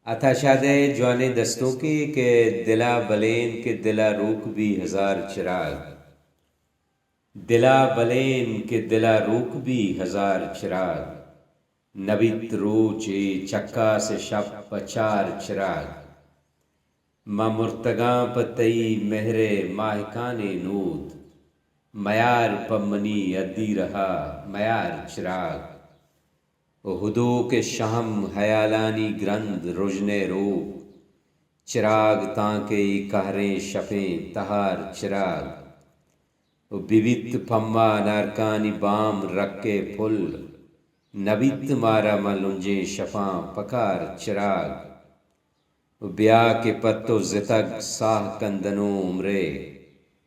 اتھا شادے جوانے دستوں کی کہ دلا بلین کے دلا روک بھی ہزار چراغ، دلا بلین کے دلا روک بھی ہزار چراغ، نبیت روچے چکا سے شب پچار چراغ، ماں مرتگاں پتئی مہرے ماہکان نود، میار پمنی ادی رہا میار چراغ، ہدو کے شہم حیالانی گرند رجنے روپ، چراغ تاں کے کہریں شپیں تہار چراغ، بیوت پھما نارکانی بام رکے پھل، نبیت مارا ملنجے شفاں پکار چراغ، بیا کے پتو زتگ ساہ کندنو عمرے،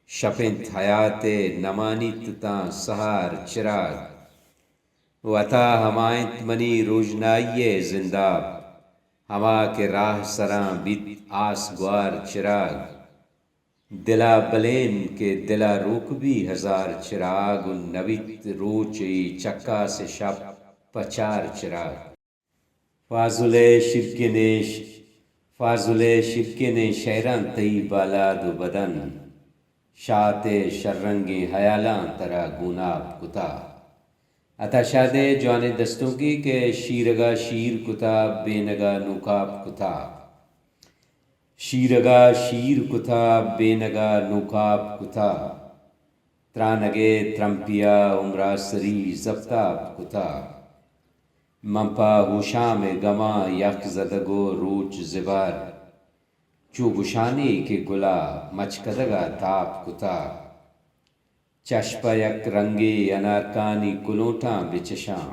شپنت حیات نمانیت تاں سہار چراغ، وطا ہمائنت منی روشنائیے زنداب، ہما کے راہ سراں بیت آس گوار چراغ، دلا بلین کے دلا روک بھی ہزار چراغ، نبیت روچی چکا سے شب پچار چراغ، فاضل شرکنے شیران تئی بالاد و بدن، شاط شررنگیں حیالاں ترا گوناب کتا، اتھا شادے جوانے دستوں کی کہ شیرگا شیر کتا بے نگا نوکاب کتا، شیرگا شیر کتا بے نگا نوکاب کتا، ترانگے ترمپیا عمرہ سری زبتاب کتا، منپا ہوشام گما یک زدگو روچ زبار، چو گشانی کے گلا مچکدگا تاپ کتا، چشپا یک رنگے انارکانی کلوٹاں بچشاں،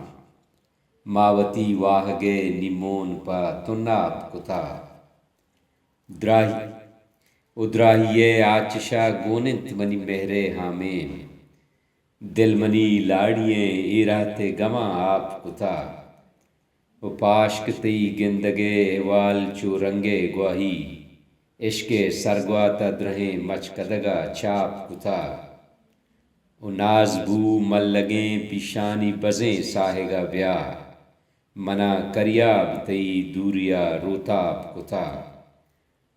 ماوتی واہگے نیمون پا تناب کتا، ادراہیے آچشا گوننت منی مہرے ہامین، دل منی لاڑییں ایراتے گما آپ کتا، پاشک تی گندگے وال چو رنگے گواہی، عشق سرگواتا درہیں مچکدگا چاپ کتا، ناز بو ملگیں پیشانی بزیں ساہگا بیا، منا کریاب تئی دوریا روتاب کتا،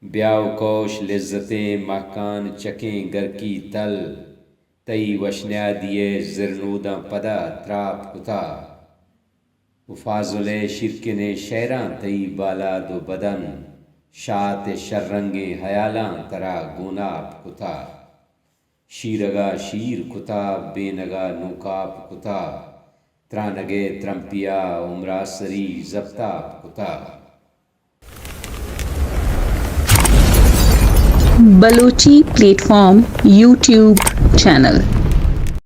بیاو کوش لذتیں مہکان چکیں گر کی تل، تئی وشنیا دیے زرنوداں پدا تراپ کتا، فاضل شرکنے شیراں تئی بالاد و بدن، شاط شررنگیں حیالاں ترا گوناب کتا، شیرگا شیر کتا بے نگا نوکاب کتا، ترانگے ترمپیا عمرہ سری زبتاب کتا۔ Balochi plate form YouTube channel